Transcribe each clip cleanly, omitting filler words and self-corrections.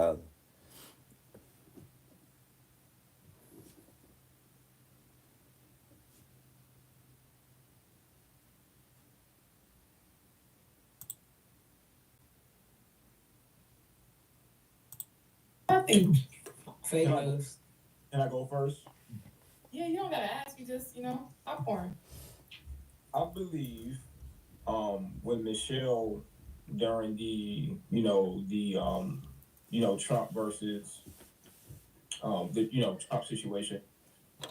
wild. Nothing. Can Fake I go, news. can I go first? Yeah, you don't gotta ask. You just, popcorn. I believe when Michelle during the Trump versus the Trump situation,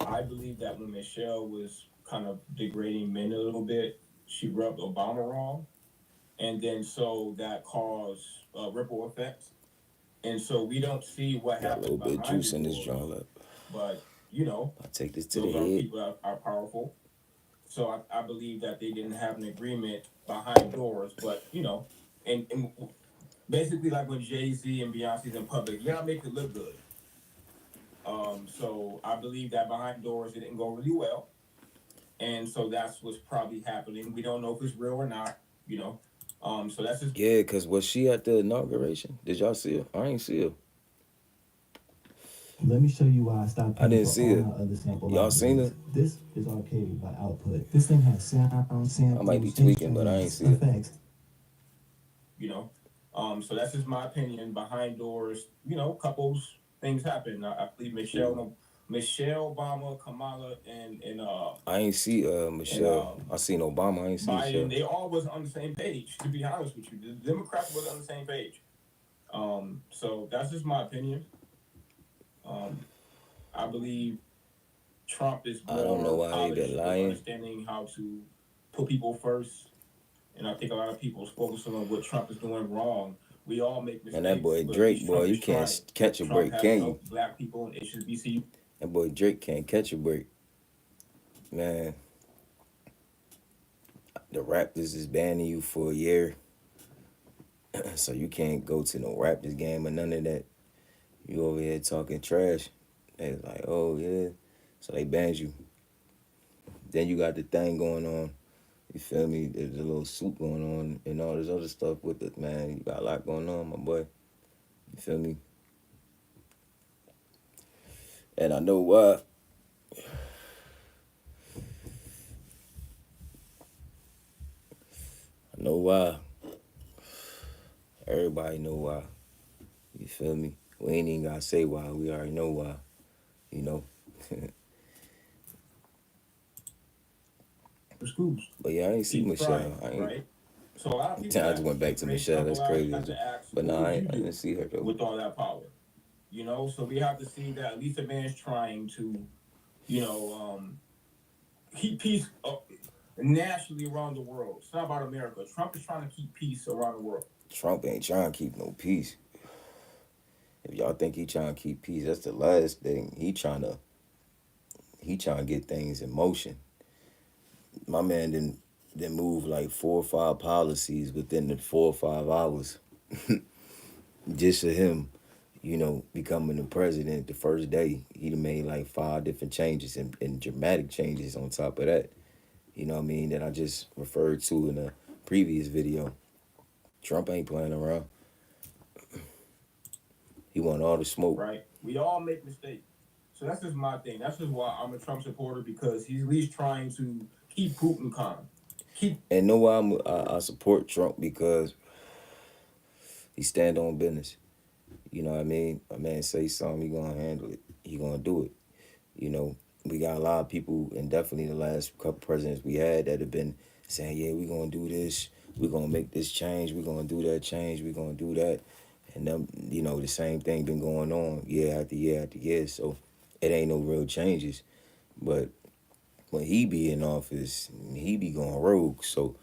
I believe that when Michelle was kind of degrading men a little bit, she rubbed Obama wrong, and then so that caused ripple effects, and so we don't see what Got a little happened bit of behind the juice in this doors, joint. Look, but I take this to the those are head. people that are powerful. So I believe that they didn't have an agreement behind doors, but and basically like when Jay-Z and Beyonce's in public, yeah, make it look good. So I believe that behind doors it didn't go really well, and so that's what's probably happening. We don't know if it's real or not, you know. So that's just Yeah, cause was she at the inauguration? Did y'all see her? I ain't see her. Let me show you why I stopped I paying didn't for see all her. my other sample Y'all seen libraries. her? This is Arcade by Output. This thing has sound, I might be samples, tweaking, but I ain't instruments, see her. effects. you know. So that's just my opinion. Behind doors, couples things happen. I believe Michelle Obama, Kamala, I ain't see and Michelle. I seen Obama. I ain't see Biden, Michelle. they all was on the same page. To be honest with you, the Democrats was on the same page. So that's just my opinion. Um, I believe Trump is I don't know more why they been polished with lying. understanding how to put people first, and I think a lot of people is focusing on what Trump is doing wrong. We all make And that mistakes, boy but at Drake, least boy, Trump you is can't trying. catch a Trump break, has can you? helped black people and HBCU. That boy Drake can't catch a break, man. The Raptors is banning you for a year, so you can't go to no Raptors game or none of that. You over here talking trash. They was like, oh yeah, so they banned you. Then you got the thing going on. You feel me? There's a little suit going on and all this other stuff with it, man. You got a lot going on, my boy. You feel me? And I know why. I know why. Everybody know why. You feel me? We ain't even gotta say why. We already know why. You know. Schools. But yeah, I ain't see He's Michelle. trying, I ain't. right? So a lot of people I just ask, went back to for an Michelle. example, That's I crazy. have to ask, But what nah, would you I didn't do see her though. with all that power? So we have to see that at least a man's trying to, you know, keep peace nationally around the world. It's not about America. Trump is trying to keep peace around the world. Trump ain't trying to keep no peace. If y'all think he trying to keep peace, that's the last thing. He trying to get things in motion. My man didn't move like 4 or 5 policies within the 4 or 5 hours. Just for him, becoming the president the first day, he done made like 5 different changes and dramatic changes on top of that. You know what I mean? That I just referred to in a previous video. Trump ain't playing around. He want all the smoke. Right? We all make mistakes. So that's just my thing. That's just why I'm a Trump supporter because he's at least trying to keep Putin calm. Keep And know why I support Trump because he stand on business. You know what I mean? A man say something, he gonna handle it. He gonna do it. You know, we got a lot of people, and definitely the last couple presidents we had that have been saying, yeah, we gonna do this, we gonna make this change, we gonna do that change, we gonna do that. And them, the same thing been going on year after year after year. So it ain't no real changes. But when he be in office, he be going rogue. So,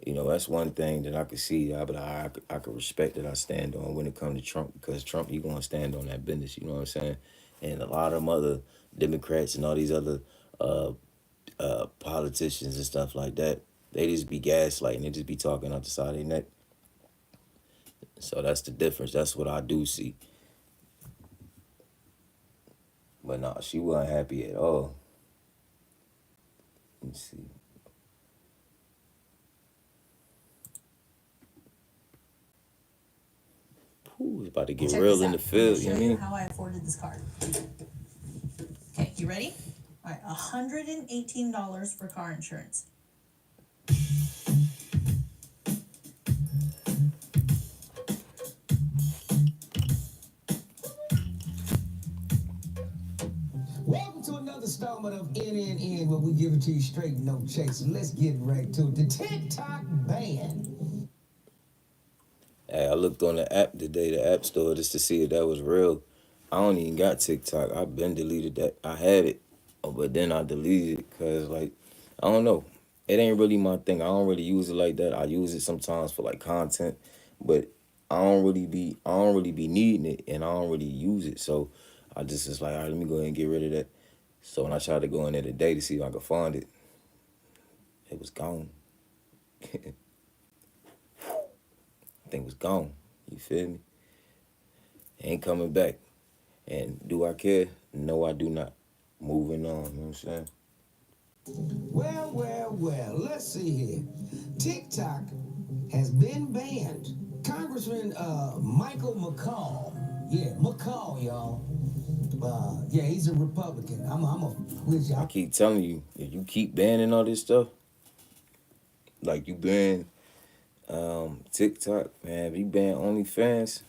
that's one thing that I could see. I could respect that I stand on when it comes to Trump because Trump, he gonna stand on that business. You know what I'm saying? And a lot of them other Democrats and all these other uh, politicians and stuff like that, they just be gaslighting. They just be talking out the side of their neck. So that's the difference. That's what I do see. But nah, she wasn't happy at all. Let me see. Ooh, it's about to get Check real this in the out. I'm field, gonna you show know what I you mean? how I afforded this card. Okay, you ready? All right, $118 for car insurance. Welcome to another installment of NNN, where we give it to you straight, no chaser. Let's get right to it. The TikTok ban. Hey, I looked on the app today, the app store, just to see if that was real. I don't even got TikTok. I've been deleted that. I had it, but then I deleted it because, like, I don't know. It ain't really my thing. I don't really use it like that. I use it sometimes for like content, but I don't really be needing it, and I don't really use it. So I just was like, all right, let me go ahead and get rid of that. So when I tried to go in there today to see if I could find it, it was gone. Thing was gone. You feel me? Ain't coming back. And do I care? No, I do not. Moving on, you know what I'm saying? Well, let's see here. TikTok has been banned. Congressman Michael McCall. Yeah, McCall, y'all. Yeah, he's a Republican. I'm a with I y'all. keep telling you, if you keep banning all this stuff, like you ban TikTok, man, if you ban OnlyFans,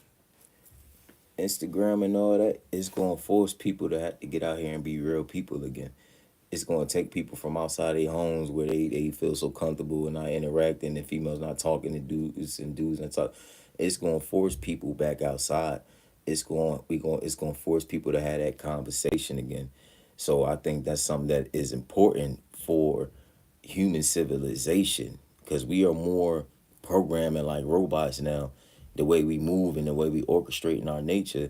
Instagram and all that, it's gonna force people to have to get out here and be real people again. It's gonna take people from outside their homes where they feel so comfortable and not interacting and females not talking to dudes and talk. It's gonna force people back outside. It's gonna force people to have that conversation again. So I think that's something that is important for human civilization because we are more programming like robots now, the way we move and the way we orchestrate in our nature,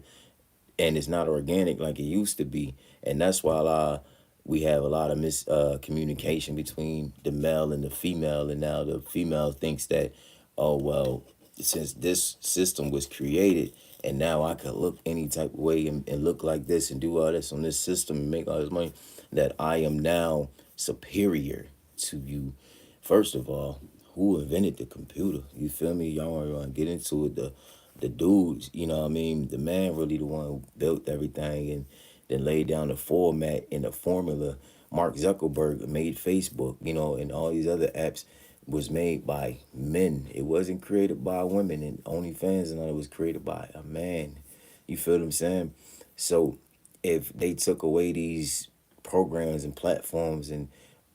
and it's not organic like it used to be, and that's why we have a lot of communication between the male and the female, and now the female thinks that, oh well, since this system was created and now I could look any type of way and look like this and do all this on this system and make all this money, that I am now superior to you. First of all, who invented the computer? You feel me? Y'all want to get into it. The dudes, you know what I mean? The man really the one who built everything and then laid down the format and the formula. Mark Zuckerberg made Facebook, you know, and all these other apps was made by men. It wasn't created by women, and OnlyFans and all it was created by a man. You feel what I'm saying? So if they took away these programs and platforms and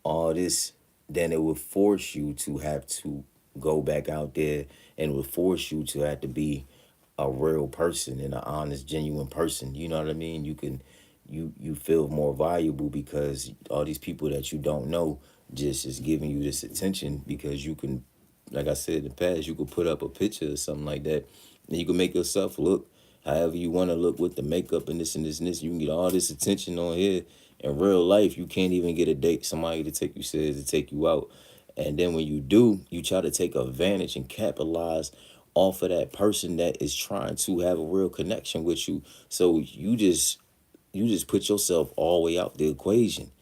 all this, then it would force you to have to go back out there, and would force you to have to be a real person and an honest, genuine person. You know what I mean? You feel more valuable because all these people that you don't know just is giving you this attention because you can, like I said in the past, you could put up a picture or something like that, and you can make yourself look however you want to look with the makeup and this and this and this. You can get all this attention on here. In real life, you can't even get a date, somebody to take you serious, to take you out. And then when you do, you try to take advantage and capitalize off of that person that is trying to have a real connection with you. So you just put yourself all the way out the equation.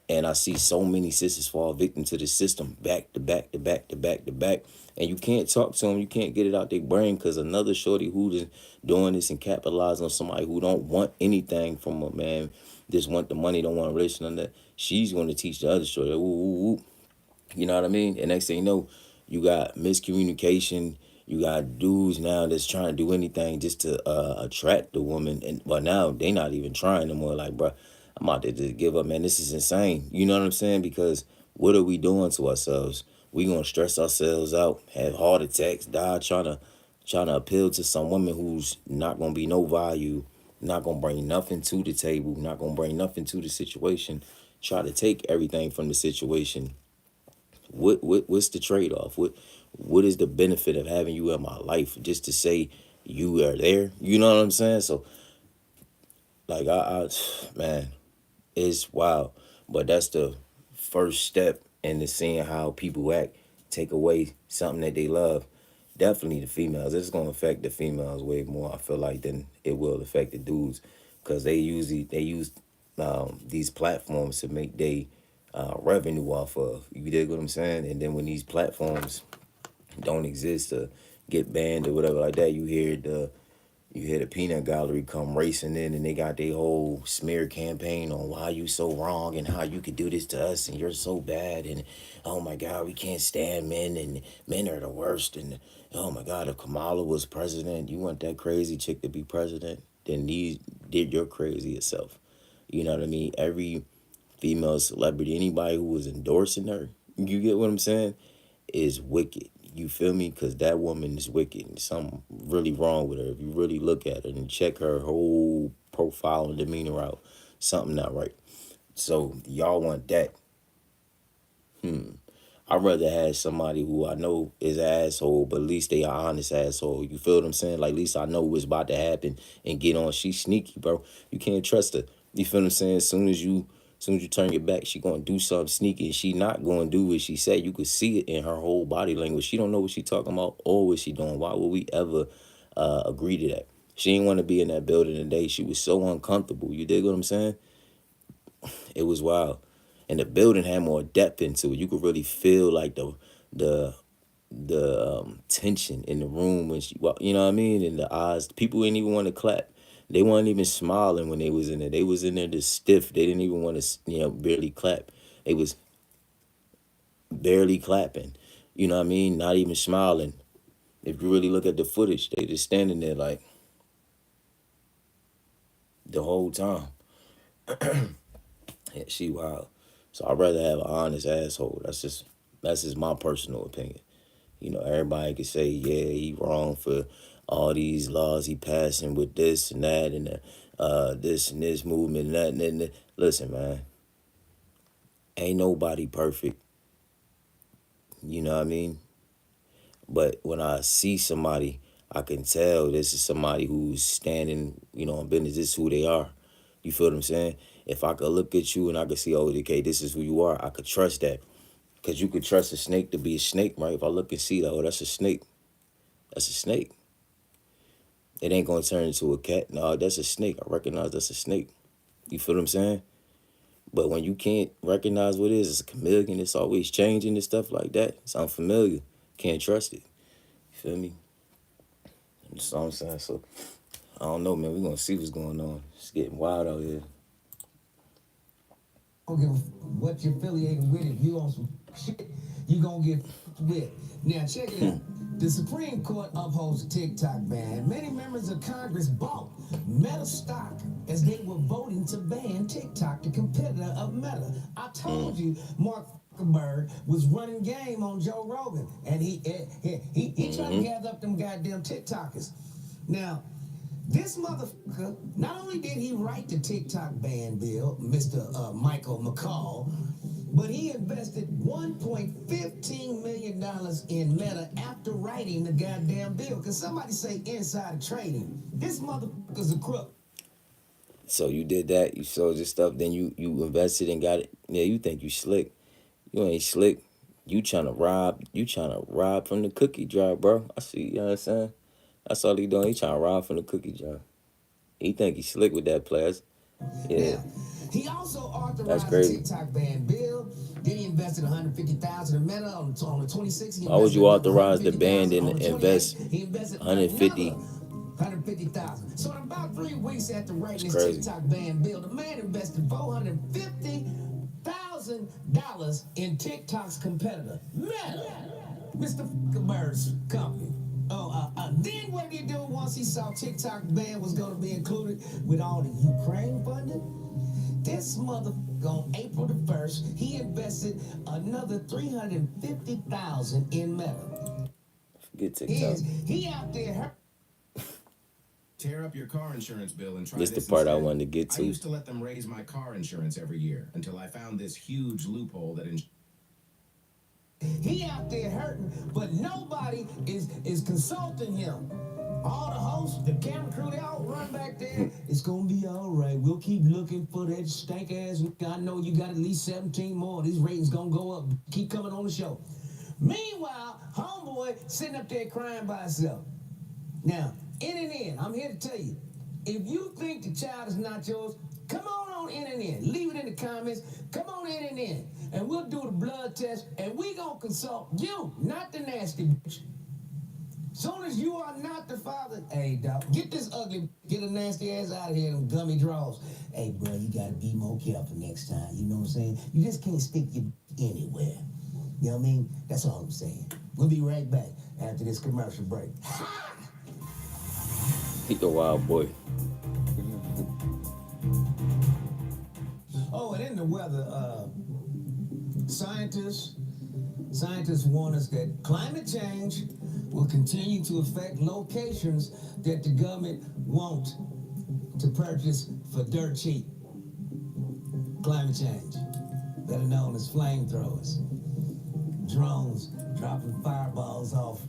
And I see so many sisters fall victim to the system back to back to back to back to back. And you can't talk to them. You can't get it out their brain because another shorty who is doing this and capitalizing on somebody who don't want anything from a man, just want the money, don't want a relationship, none of that. She's going to teach the other shorty, ooh, ooh, ooh. You know what I mean? And next thing you know, you got miscommunication. You got dudes now that's trying to do anything just to attract the woman. And but now they not even trying no more. Like, bro, I'm out there to give up, man. This is insane. You know what I'm saying? Because what are we doing to ourselves? We gonna stress ourselves out, have heart attacks, die trying to appeal to some woman who's not gonna be no value, not gonna bring nothing to the table, not gonna bring nothing to the situation. Try to take everything from the situation. What's the trade off? What is the benefit of having you in my life just to say you are there? You know what I'm saying? So like I man, it's wild. But that's the first step into seeing how people act. Take away something that they love. Definitely the females. It's gonna affect the females way more, I feel like, than it will affect the dudes. Cause they use these platforms to make they revenue off of. You dig what I'm saying? And then when these platforms don't exist or get banned or whatever like that, you hear You hear the peanut gallery come racing in, and they got their whole smear campaign on why you so wrong and how you could do this to us and you're so bad and oh my God, we can't stand men and men are the worst and oh my God, if Kamala was president, you want that crazy chick to be president, then these did your crazy self. You know what I mean? Every female celebrity, anybody who was endorsing her, you get what I'm saying, is wicked. You feel me? Because that woman is wicked. There's something really wrong with her. If you really look at her and check her whole profile and demeanor out, something not right. So y'all want that. I'd rather have somebody who I know is an asshole, but at least they are honest asshole. You feel what I'm saying? Like, at least I know what's about to happen and get on. She's sneaky, bro. You can't trust her. You feel what I'm saying? As soon as you turn your back, she gonna do something sneaky, and she not gonna do what she said. You could see it in her whole body language. She don't know what she talking about or what she doing. Why would we ever agree to that? She didn't want to be in that building today. She was so uncomfortable. You dig what I'm saying? It was wild. And the building had more depth into it. You could really feel like the tension in the room when she walked, you know what I mean? In the eyes, people didn't even want to clap. They weren't even smiling when they was in there. They was in there just stiff. They didn't even want to, barely clap. They was barely clapping. You know what I mean? Not even smiling. If you really look at the footage, they just standing there like the whole time. Yeah, she wild. So I'd rather have an honest asshole. That's just my personal opinion. Everybody could say, yeah, he wrong for all these laws he passing with this and that and this and this movement and that and that. Listen, man, ain't nobody perfect. You know what I mean? But when I see somebody, I can tell this is somebody who's standing, on business. This is who they are. You feel what I'm saying? If I could look at you and I could see, oh, okay, this is who you are, I could trust that. Because you could trust a snake to be a snake, right? If I look and see that, oh, that's a snake. That's a snake. It ain't going to turn into a cat. No, that's a snake. I recognize that's a snake. You feel what I'm saying? But when you can't recognize what it is, it's a chameleon. It's always changing and stuff like that. It's unfamiliar. Can't trust it. You feel me? That's all I'm saying. So, I don't know, man. We're going to see what's going on. It's getting wild out here. Don't give a what you're affiliated with. If you on some shit, you gonna get with. Now check it out. The Supreme Court upholds the TikTok ban. Many members of Congress bought Meta stock as they were voting to ban TikTok, the competitor of Meta. I told you, Mark Zuckerberg was running game on Joe Rogan, and he tried to gather up them goddamn TikTokers. Now, this motherfucker, not only did he write the TikTok ban bill, Mr. Michael McCall, but he invested $1.15 million in Meta after writing the goddamn bill. Can somebody say insider trading? This motherfucker's a crook. So you did that, you sold your stuff, then you invested and got it. Yeah, you think you slick. You ain't slick. You trying to rob from the cookie jar, bro. I see, you know what I'm saying? That's all he doing. He trying to rob from the cookie jar. He think he slick with that players. Yeah. Now, he also authorized That's the crazy. TikTok ban bill. Then he invested $150,000 in Meta on the 26th. Why would you authorize the ban and invest He invested 150? 150,000. So in about 3 weeks after writing It's his crazy. TikTok ban bill, the man invested $450,000 in TikTok's competitor, Meta, Mr. Zuckerberg's company. Then what did he do once he saw TikTok ban was going to be included with all the Ukraine funding? This motherfucker on April the 1st, he invested another $350,000 in Meta. Forget TikTok. He out there. Tear up your car insurance bill and try This this the part I instead. wanted to get I to. used to let them raise my car insurance every year until I found this huge loophole that He out there hurting, but nobody is consulting him. All the hosts, the camera crew, they all run back there. It's gonna be all right. We'll keep looking for that stank ass. I know you got at least 17 more. These ratings gonna go up. Keep coming on the show. Meanwhile, homeboy sitting up there crying by himself. Now, in, I'm here to tell you, if you think the child is not yours, come on in. Leave it in the comments. Come on in. And we'll do the blood test, and we gonna consult you, not the nasty bitch. Soon as you are not the father, hey, dog, get this ugly, get a nasty ass out of here, them gummy draws. Hey, bro, you gotta be more careful next time. You know what I'm saying? You just can't stick your anywhere. You know what I mean? That's all I'm saying. We'll be right back after this commercial break. He a wild boy. Oh, and in the weather, scientists warn us that climate change will continue to affect locations that the government want to purchase for dirt cheap. Climate change, better known as flamethrowers. Drones dropping fireballs off.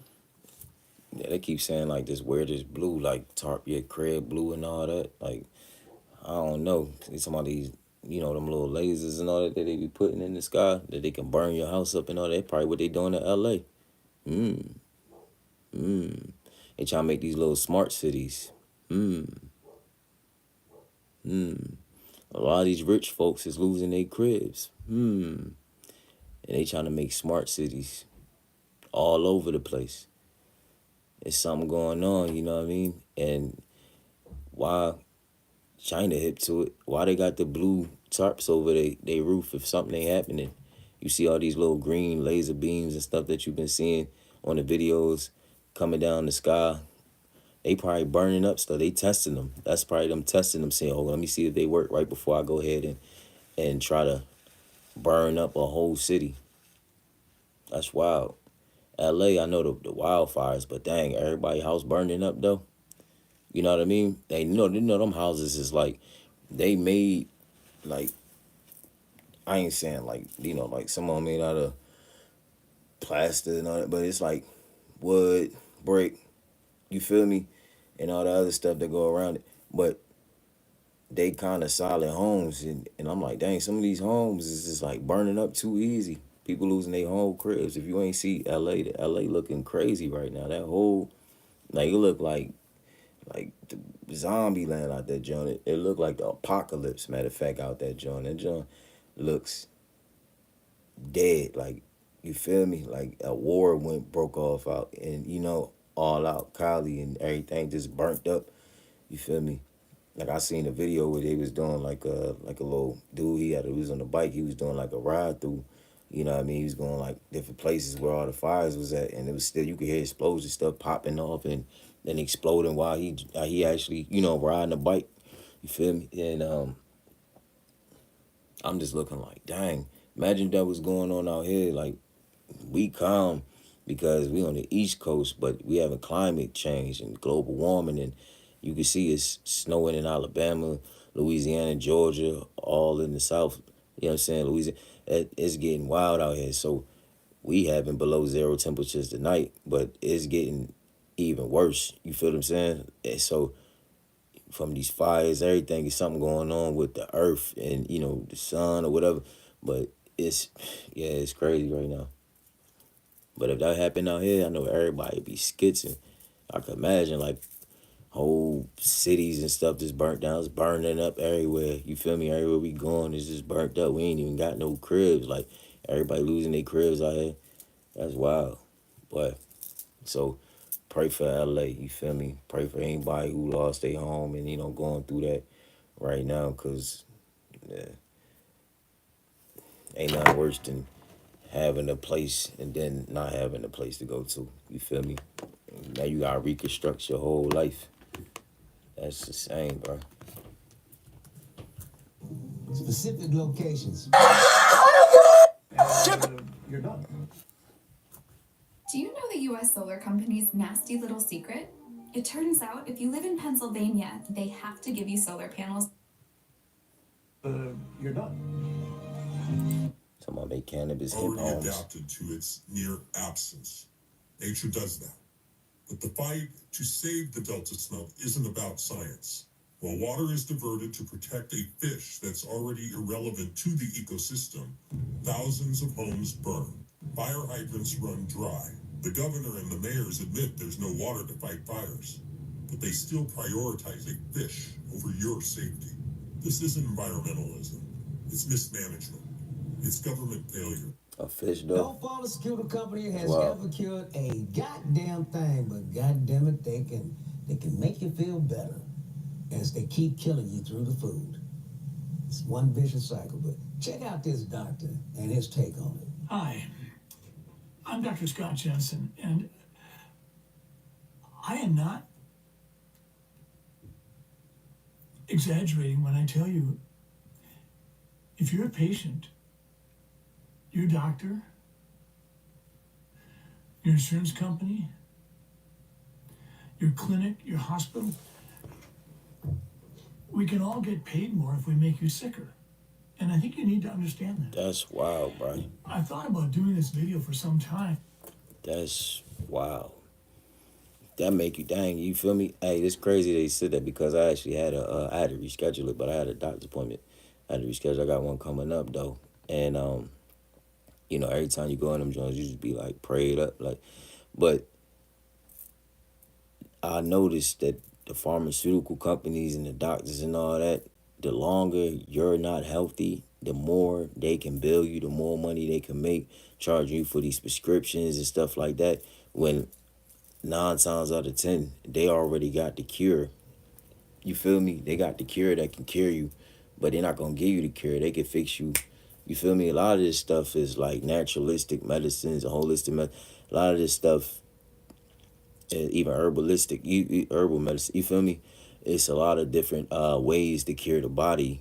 Yeah, they keep saying like this where this blue, like tarp your crib blue and all that. Like, I don't know. Some of these, you know, them little lasers and all that they be putting in the sky that they can burn your house up and all that. Probably what they doing in LA. They trying to make these little smart cities. A lot of these rich folks is losing their cribs. And they trying to make smart cities all over the place. There's something going on, you know what I mean? And why China hip to it? Why they got the blue tarps over they roof if something ain't happening? You see all these little green laser beams and stuff that you've been seeing on the videos coming down the sky. They probably burning up stuff. They testing them. That's probably them testing them, saying, oh, let me see if they work right before I go ahead and try to burn up a whole city. That's wild. LA, I know the wildfires, but dang, everybody house burning up though. You know what I mean? They know them houses is like, they made, like, I ain't saying like, you know, like some of them made out of plastic and all that, but it's like wood, brick, you feel me? And all the other stuff that go around it. But they kind of solid homes. And I'm like, dang, some of these homes is just like burning up too easy. People losing their whole cribs. If you ain't see LA, the LA looking crazy right now. That whole, like, it look like the zombie land out that joint. It looked like the apocalypse, matter of fact, out that joint. That joint looks dead. Like, you feel me? Like a war broke off out, and you know, all out Cali and everything just burnt up. You feel me? Like I seen a video where they was doing like a little dude. He was on the bike. He was doing like a ride through. You know what I mean? He was going like different places where all the fires was at, and it was still, you could hear explosion stuff popping off and then exploding while he actually, you know, riding a bike. You feel me? And I'm just looking like, dang, imagine that was going on out here. Like, we calm because we on the East Coast, but we having climate change and global warming, and you can see it's snowing in Alabama, Louisiana, Georgia, all in the South. You know what I'm saying? Louisiana, it's getting wild out here. So we having below zero temperatures tonight, but it's getting even worse. You feel what I'm saying? And so from these fires, everything is something going on with the earth and, you know, the sun or whatever. But it's crazy right now. But if that happened out here, I know everybody would be skitzing. I could imagine like whole cities and stuff just burnt down. It's burning up everywhere. You feel me? Everywhere we going is just burnt up. We ain't even got no cribs. Like, everybody losing their cribs out here. That's wild. But so pray for LA. You feel me? Pray for anybody who lost their home and, you know, going through that right now, because ain't nothing worse than having a place and then not having a place to go to. You feel me? Now you gotta reconstruct your whole life. That's the same, bro. Specific locations. You're done. Do you know the U.S. Solar Company's nasty little secret? It turns out if you live in Pennsylvania, they have to give you solar panels. You're done. Somebody make cannabis hip already homes. adapted to its near absence. Nature does that. But the fight to save the Delta snow isn't about science. While water is diverted to protect a fish that's already irrelevant to the ecosystem, thousands of homes burn. Fire hydrants run dry. The governor and the mayors admit there's no water to fight fires, but they still prioritize a fish over your safety. This isn't environmentalism. It's mismanagement. It's government failure. A fish No though. pharmaceutical company has Wow. ever cured a goddamn thing, but goddamn it, they can make you feel better as they keep killing you through the food. It's one vicious cycle, but check out this doctor and his take on it. Hi, I'm Dr. Scott Jensen, and I am not exaggerating when I tell you, if you're a patient, your doctor, your insurance company, your clinic, your hospital, we can all get paid more if we make you sicker. And I think you need to understand that. That's wild, bro. I thought about doing this video for some time. That's wild. That make you dang. You feel me? Hey, it's crazy they said that because I actually had I had to reschedule it, but I had a doctor's appointment. I had to reschedule. I got one coming up though, and you know, every time you go in them joints, you just be like prayed up, like. But I noticed that the pharmaceutical companies and the doctors and all that, the longer you're not healthy, the more they can bill you, the more money they can make, charge you for these prescriptions and stuff like that. When 9 times out of 10, they already got the cure. You feel me? They got the cure that can cure you, but they're not gonna give you the cure. They can fix you. You feel me? A lot of this stuff is like naturalistic medicines, holistic a lot of this stuff, even herbalistic, herbal medicine. You feel me? It's a lot of different ways to cure the body,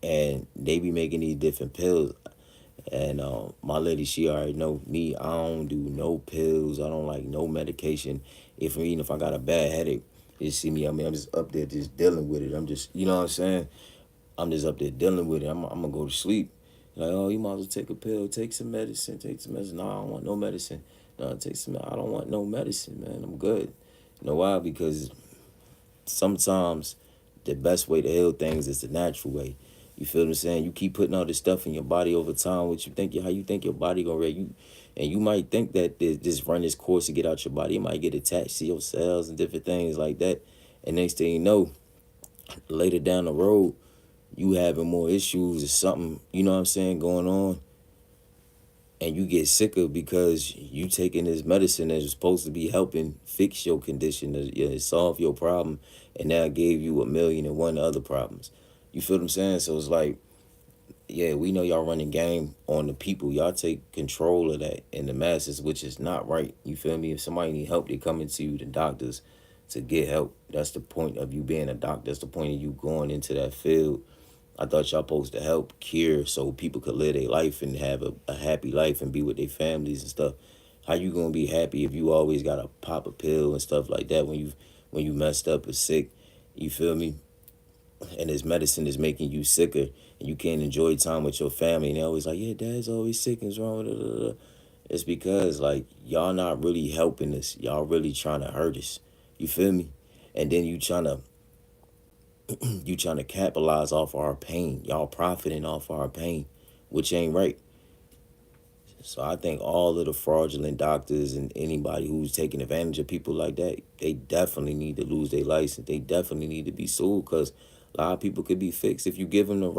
and they be making these different pills. And my lady, she already know me. I don't do no pills. I don't like no medication. If I got a bad headache, you see me. I mean, I'm just up there just dealing with it. I'm just, you know what I'm saying? I'm just up there dealing with it. I'm gonna go to sleep. Like, oh, you might as well take a pill, take some medicine, take some medicine. No, I don't want no medicine. No, take some. I don't want no medicine, man. I'm good. You know why? Because sometimes the best way to heal things is the natural way. You feel what I'm saying? You keep putting all this stuff in your body over time. How you think your body gonna react? You might think that just run this course to get out your body. It might get attached to your cells and different things like that. And next thing you know, later down the road, you having more issues or something, you know what I'm saying, going on. And you get sicker because you taking this medicine that's supposed to be helping fix your condition, to solve your problem, and now gave you 1,000,001 other problems. You feel what I'm saying? So it's like, yeah, we know y'all running game on the people. Y'all take control of that in the masses, which is not right. You feel me? If somebody need help, they coming to you, the doctors, to get help. That's the point of you being a doctor. That's the point of you going into that field. I thought y'all supposed to help cure so people could live their life and have a happy life and be with their families and stuff. How you gonna be happy if you always gotta pop a pill and stuff like that when you messed up or sick? You feel me? And this medicine is making you sicker and you can't enjoy time with your family. And they're always like, yeah, dad's always sick and what's wrong with it. It's because like y'all not really helping us. Y'all really trying to hurt us. You feel me? And then you trying to capitalize off our pain. Y'all profiting off our pain, which ain't right. So I think all of the fraudulent doctors and anybody who's taking advantage of people like that, they definitely need to lose their license. They definitely need to be sued because a lot of people could be fixed if you give them the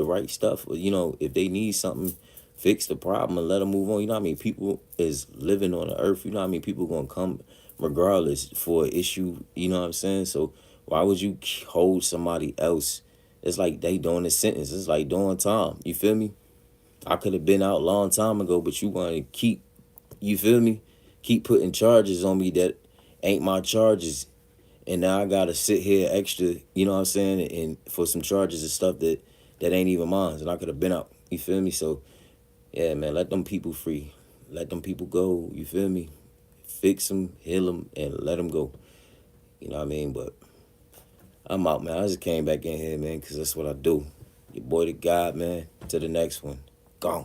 right stuff. You know, if they need something, fix the problem and let them move on. You know what I mean? People is living on the earth. You know what I mean? People gonna come regardless for an issue. You know what I'm saying? So why would you hold somebody else? It's like they doing a sentence. It's like doing time. You feel me? I could have been out a long time ago, but you want to keep, you feel me? Keep putting charges on me that ain't my charges. And now I got to sit here extra, you know what I'm saying? And for some charges and stuff that ain't even mine. And I could have been out. You feel me? So, yeah, man, let them people free. Let them people go. You feel me? Fix them, heal them, and let them go. You know what I mean? But I'm out, man. I just came back in here, man, because that's what I do. Your boy, the God, man. To the next one. Gone.